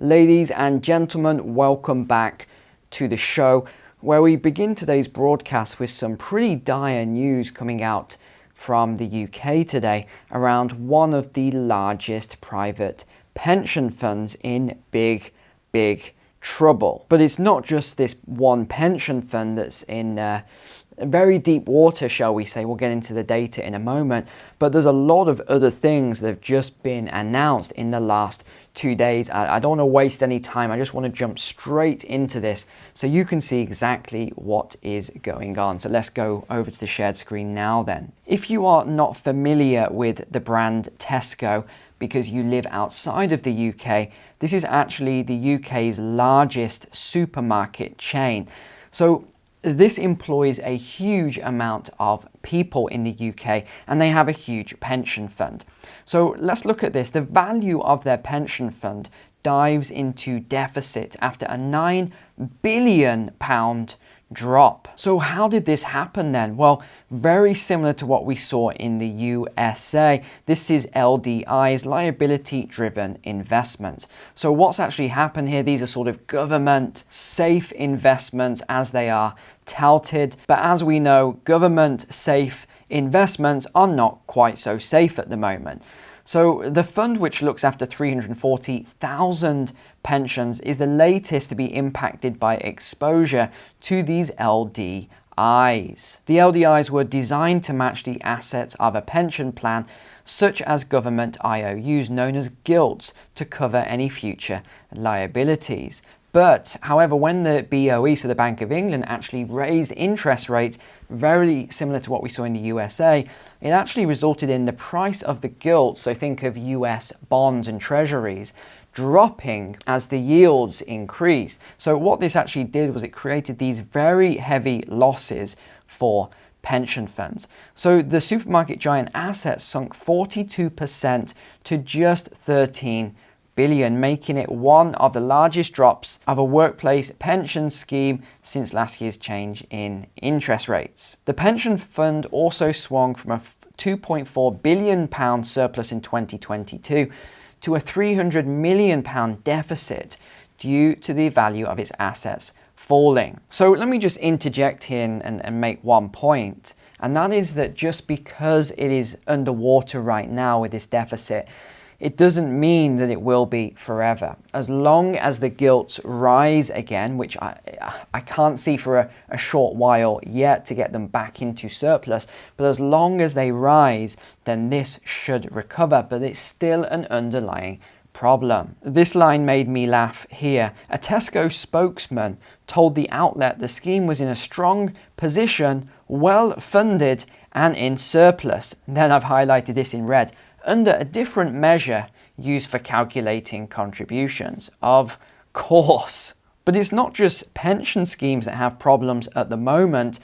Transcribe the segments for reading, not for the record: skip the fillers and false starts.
Ladies and gentlemen, welcome back to the show where we begin today's broadcast with some pretty dire news coming out from the UK today around one of the largest private pension funds in big trouble. But it's not just this one pension fund that's in very deep water, shall we say. We'll get into the data in a moment, but there's a lot of other things that have just been announced in the last 2 days. I don't want to waste any time. I just want to jump straight into this so you can see exactly what is going on. So let's go over to the shared screen now then. If you are not familiar with the brand Tesco because you live outside of the UK, this is actually the UK's largest supermarket chain. So this employs a huge amount of people in the UK and they have a huge pension fund. So let's look at this. The value of their pension fund dives into deficit after a £9 billion drop. So how did this happen then? Well, very similar to what we saw in the USA. This is LDIs, liability driven investments. So what's actually happened here? These are sort of government safe investments as they are touted. But as we know, government safe investments are not quite so safe at the moment. So the fund, which looks after 340,000 pensions, is the latest to be impacted by exposure to these LDIs. The LDIs were designed to match the assets of a pension plan, such as government IOUs known as gilts, to cover any future liabilities. But, however, when the BOE, so the Bank of England, actually raised interest rates, very similar to what we saw in the USA, it actually resulted in the price of the gilts, so think of US bonds and treasuries, dropping as the yields increased. So what this actually did was it created these very heavy losses for pension funds. So the supermarket giant assets sunk 42% to just 13 billion, making it one of the largest drops of a workplace pension scheme since last year's change in interest rates. The pension fund also swung from a £2.4 billion surplus in 2022 to a £300 million deficit due to the value of its assets falling. So let me just interject here and make one point, and that is that just because it is underwater right now with this deficit, it doesn't mean that it will be forever. As long as the gilts rise again, which I can't see for a short while yet to get them back into surplus, but as long as they rise, then this should recover, but it's still an underlying problem. This line made me laugh here. A Tesco spokesman told the outlet the scheme was in a strong position, well funded, and in surplus. Then I've highlighted this in red. Under a different measure used for calculating contributions. Of course. But it's not just pension schemes that have problems at the moment.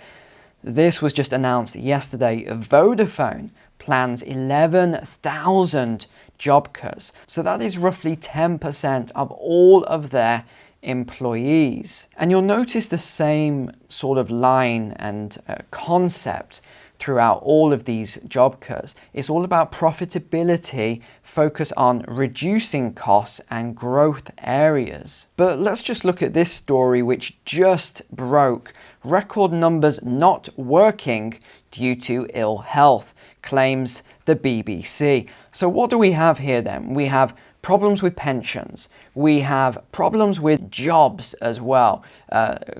This was just announced yesterday. Vodafone plans 11,000 job cuts. So that is roughly 10% of all of their employees. And you'll notice the same sort of line and concept throughout all of these job cuts. It's all about profitability, focus on reducing costs and growth areas. But let's just look at this story which just broke. Record numbers not working due to ill health, claims the BBC. So what do we have here then? We have problems with pensions. We have problems with jobs as well.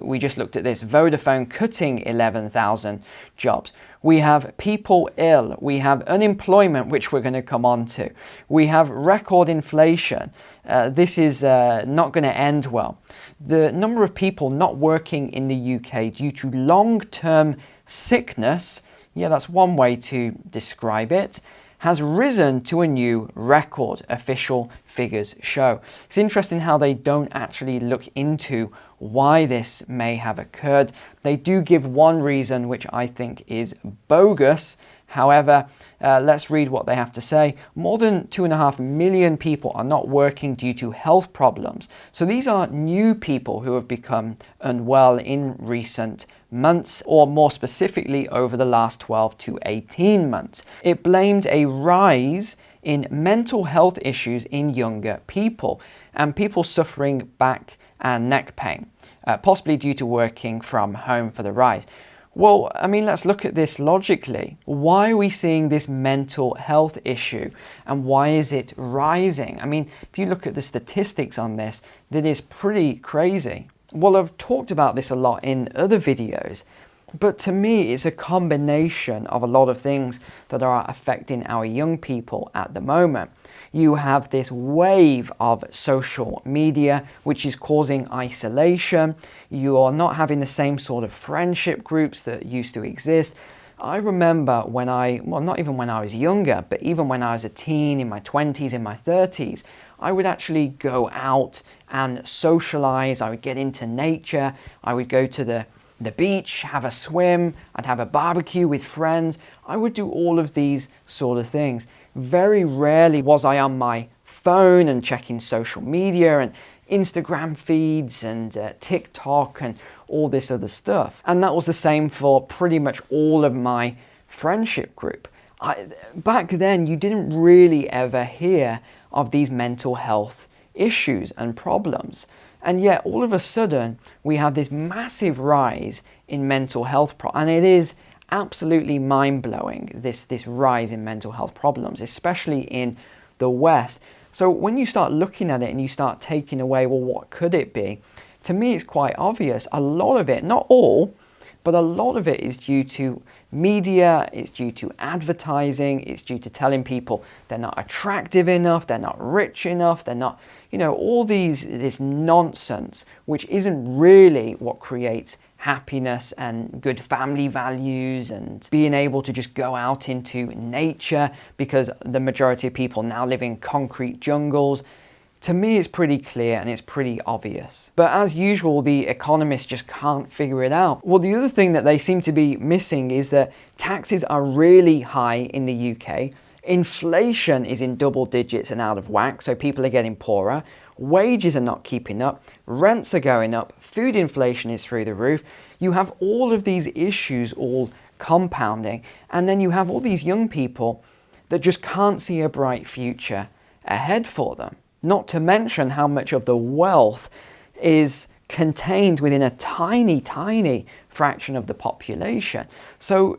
We just looked at this. Vodafone cutting 11,000 jobs. We have people ill. We have unemployment, which we're going to come on to. We have record inflation. This is not going to end well. The number of people not working in the UK due to long-term sickness, yeah, that's one way to describe it, has risen to a new record, official figures show. It's interesting how they don't actually look into why this may have occurred. They do give one reason, which I think is bogus. However, let's read what they have to say. More than 2.5 million people are not working due to health problems. So these are new people who have become unwell in recent months, or more specifically over the last 12 to 18 months. It blamed a rise in mental health issues in younger people. and people suffering back and neck pain, possibly due to working from home for the rise. Well, I mean, let's look at this logically. Why are we seeing this mental health issue, and why is it rising? I mean, if you look at the statistics on this, that is pretty crazy. Well, I've talked about this a lot in other videos, but to me, it's a combination of a lot of things that are affecting our young people at the moment. You have this wave of social media, which is causing isolation. You are not having the same sort of friendship groups that used to exist. I remember when not even when I was younger, but even when I was a teen, in my 20s, in my 30s, I would actually go out and socialize. I would get into nature. I would go to the beach, have a swim. I'd have a barbecue with friends. I would do all of these sort of things. Very rarely was I on my phone and checking social media and Instagram feeds and TikTok and all this other stuff. And that was the same for pretty much all of my friendship group. Back then, you didn't really ever hear of these mental health issues and problems. And yet, all of a sudden, we have this massive rise in mental health and it is absolutely mind-blowing, this rise in mental health problems, especially in the West. So when you start looking at it and you start taking away, well, what could it be? To me, it's quite obvious. A lot of it, not all, but a lot of it is due to media, it's due to advertising, it's due to telling people they're not attractive enough, they're not rich enough, they're not, all this nonsense, which isn't really what creates happiness and good family values and being able to just go out into nature, because the majority of people now live in concrete jungles. To me, it's pretty clear and it's pretty obvious. But as usual, the economists just can't figure it out. Well, the other thing that they seem to be missing is that taxes are really high in the UK. Inflation is in double digits and out of whack, so people are getting poorer. Wages are not keeping up. Rents are going up. Food inflation is through the roof. You have all of these issues all compounding. And then you have all these young people that just can't see a bright future ahead for them. Not to mention how much of the wealth is contained within a tiny, tiny fraction of the population. So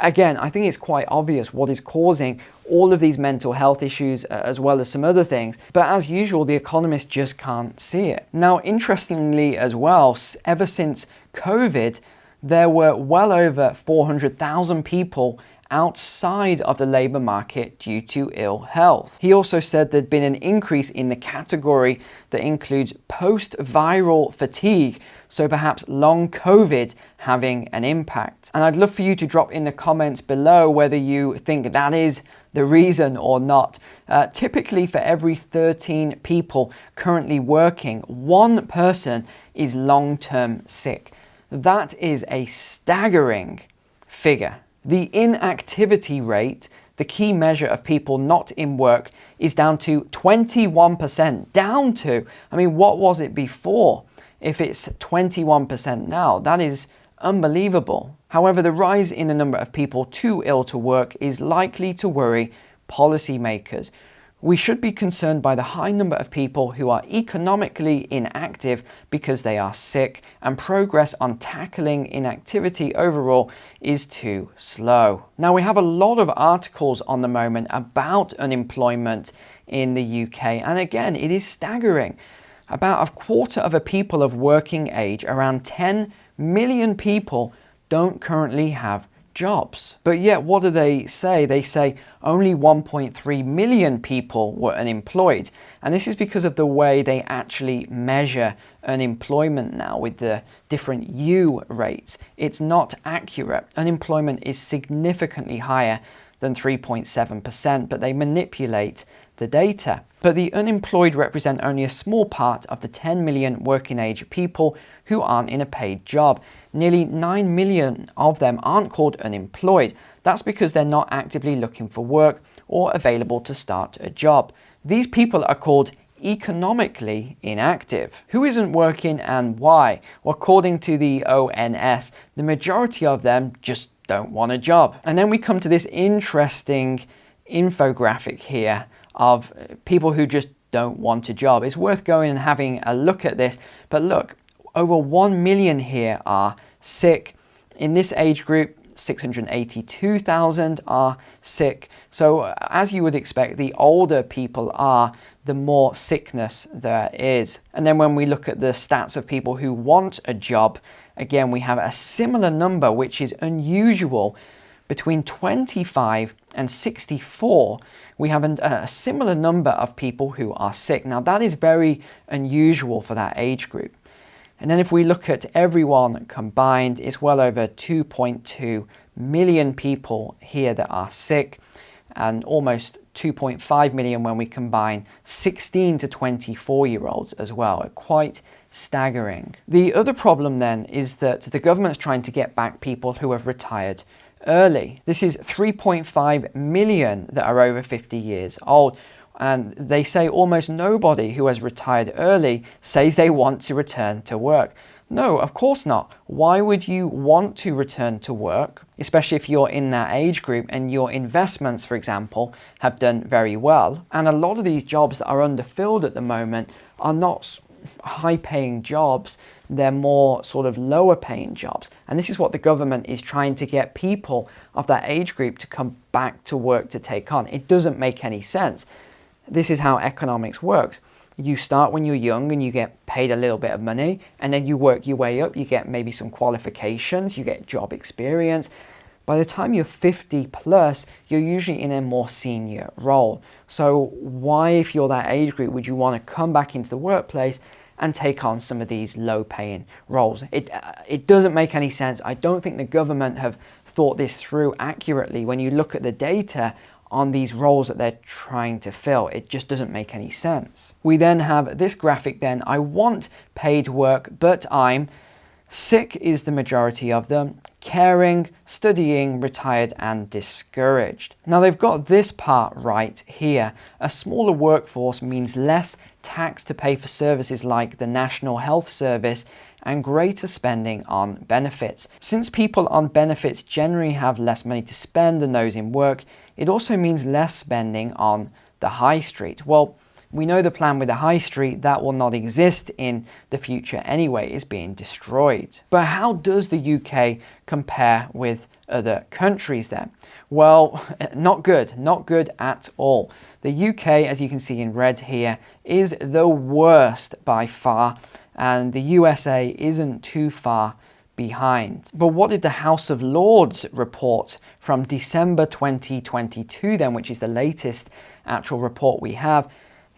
again, I think it's quite obvious what is causing all of these mental health issues, as well as some other things. But as usual, the economists just can't see it. Now, interestingly as well, ever since COVID, there were well over 400,000 people outside of the labour market due to ill health. He also said there'd been an increase in the category that includes post-viral fatigue, so perhaps long COVID having an impact. And I'd love for you to drop in the comments below whether you think that is the reason or not. Typically, for every 13 people currently working, one person is long-term sick. That is a staggering figure. The inactivity rate, the key measure of people not in work, is down to 21%. Down to, I mean, what was it before? If it's 21% now, that is unbelievable. However, the rise in the number of people too ill to work is likely to worry policymakers. We should be concerned by the high number of people who are economically inactive because they are sick, and progress on tackling inactivity overall is too slow. Now, we have a lot of articles on the moment about unemployment in the UK, and again, it is staggering. About a quarter of a people of working age, around 10 million people, don't currently have jobs. But yet, what do they say? They say only 1.3 million people were unemployed. And this is because of the way they actually measure unemployment now with the different U rates. It's not accurate. Unemployment is significantly higher than 3.7%, but they manipulate the data. But the unemployed represent only a small part of the 10 million working age people who aren't in a paid job. Nearly 9 million of them aren't called unemployed. That's because they're not actively looking for work or available to start a job. These people are called economically inactive. Who isn't working and why? Well, according to the ONS, the majority of them just don't want a job. And then we come to this interesting infographic here of people who just don't want a job. It's worth going and having a look at this. But look, over 1 million here are sick. In this age group, 682,000 are sick. So as you would expect, the older people are, the more sickness there is. And then when we look at the stats of people who want a job, again, we have a similar number, which is unusual. Between 25 and 64, we have a similar number of people who are sick. Now, that is very unusual for that age group. And then if we look at everyone combined, it's well over 2.2 million people here that are sick, and almost 2.5 million when we combine 16 to 24-year-olds as well. Quite staggering. The other problem then is that the government's trying to get back people who have retired early. This is 3.5 million that are over 50 years old. And they say almost nobody who has retired early says they want to return to work. No, of course not. Why would you want to return to work, especially if you're in that age group and your investments, for example, have done very well? And a lot of these jobs that are underfilled at the moment are not high-paying jobs. They're more sort of lower-paying jobs. And this is what the government is trying to get people of that age group to come back to work to take on. It doesn't make any sense. This is how economics works. You start when you're young and you get paid a little bit of money, and then you work your way up. You get maybe some qualifications, you get job experience. By the time you're 50 plus, you're usually in a more senior role. So why, if you're that age group, would you want to come back into the workplace and take on some of these low-paying roles? It doesn't make any sense. I don't think the government have thought this through accurately. When you look at the data on these roles that they're trying to fill, it just doesn't make any sense. We then have this graphic then. I want paid work, but I'm sick is the majority of them, caring, studying, retired, and discouraged. Now they've got this part right here. A smaller workforce means less tax to pay for services like the National Health Service and greater spending on benefits. Since people on benefits generally have less money to spend than those in work, it also means less spending on the high street. Well, we know the plan with the high street, that will not exist in the future anyway, is being destroyed. But how does the UK compare with other countries then? Well, not good at all. The UK, as you can see in red here, is the worst by far, and the USA isn't too far behind. But what did the House of Lords report from December 2022 then, which is the latest actual report we have?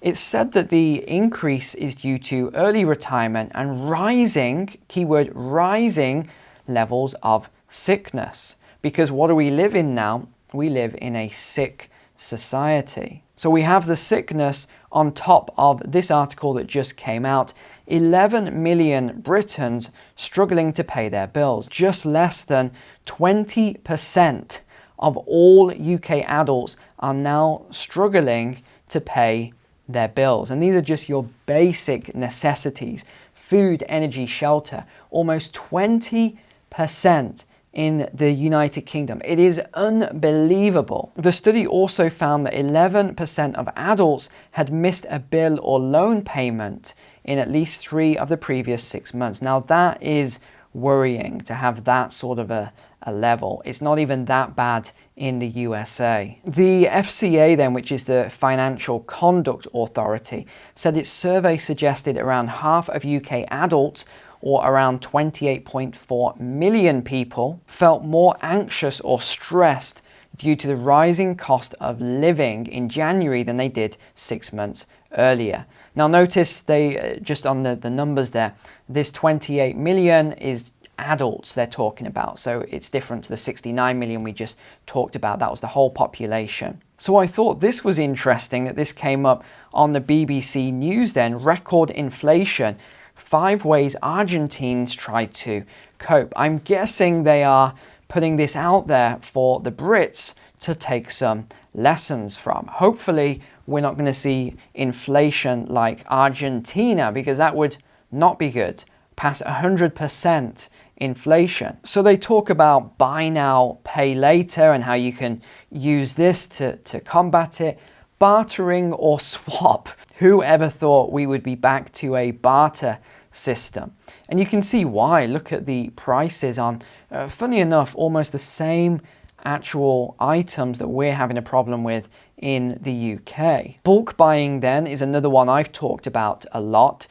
It said that the increase is due to early retirement and rising, keyword rising, levels of sickness. Because what do we live in now? We live in a sick society. So we have the sickness on top of this article that just came out. 11 million Britons struggling to pay their bills. Just less than 20% of all UK adults are now struggling to pay their bills. And these are just your basic necessities: food, energy, shelter. Almost 20% in the United Kingdom. It is unbelievable. The study also found that 11% of adults had missed a bill or loan payment in at least 3 of the previous 6 months. Now that is worrying to have that sort of a level. It's not even that bad in the USA. The FCA then, which is the Financial Conduct Authority, said its survey suggested around half of UK adults, or around 28.4 million people, felt more anxious or stressed due to the rising cost of living in January than they did 6 months earlier. Now notice they, just on the numbers there, this 28 million is adults they're talking about. So it's different to the 69 million we just talked about. That was the whole population. So I thought this was interesting that this came up on the BBC News then. Record inflation. 5 ways Argentines tried to cope. I'm guessing they are putting this out there for the Brits to take some lessons from. Hopefully we're not going to see inflation like Argentina, because that would not be good. Past 100% inflation. So they talk about buy now, pay later, and how you can use this to combat it. Bartering or swap? Who ever thought we would be back to a barter system? And you can see why. Look at the prices on, funny enough, almost the same actual items that we're having a problem with in the UK. Bulk buying then is another one I've talked about a lot,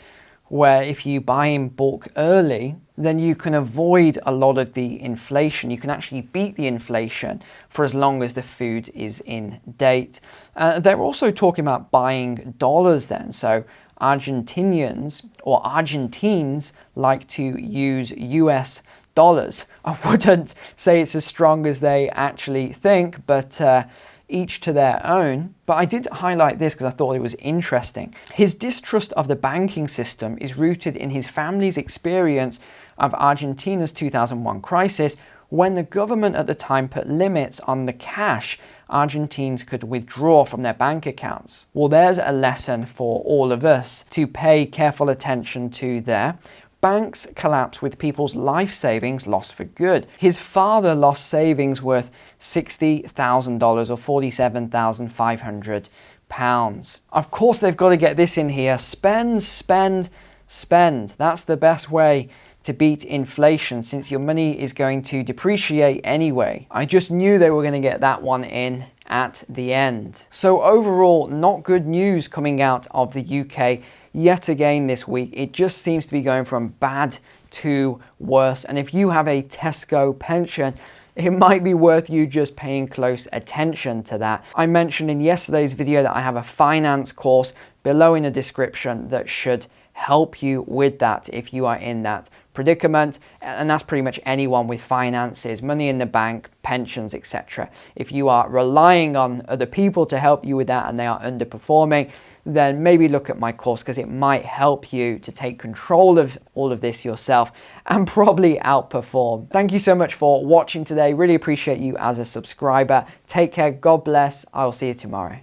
where if you buy in bulk early, then you can avoid a lot of the inflation. You can actually beat the inflation for as long as the food is in date. They're also talking about buying dollars then. So Argentinians or Argentines like to use US dollars. I wouldn't say it's as strong as they actually think, but each to their own. But I did highlight this because I thought it was interesting. His distrust of the banking system is rooted in his family's experience of Argentina's 2001 crisis, when the government at the time put limits on the cash Argentines could withdraw from their bank accounts. Well, there's a lesson for all of us to pay careful attention to there. Banks collapse with people's life savings lost for good. His father lost savings worth $60,000 or £47,500. Of course, they've got to get this in here. Spend, spend, spend. That's the best way to beat inflation, since your money is going to depreciate anyway. I just knew they were going to get that one in at the end. So overall, not good news coming out of the UK yet again this week. It just seems to be going from bad to worse. And if you have a Tesco pension, it might be worth you just paying close attention to that. I mentioned in yesterday's video that I have a finance course below in the description that should help you with that if you are in that predicament, and that's pretty much anyone with finances, money in the bank, pensions, etc. If you are relying on other people to help you with that and they are underperforming, then maybe look at my course, because it might help you to take control of all of this yourself and probably outperform. Thank you so much for watching today. Really appreciate you as a subscriber. Take care. God bless. I will see you tomorrow.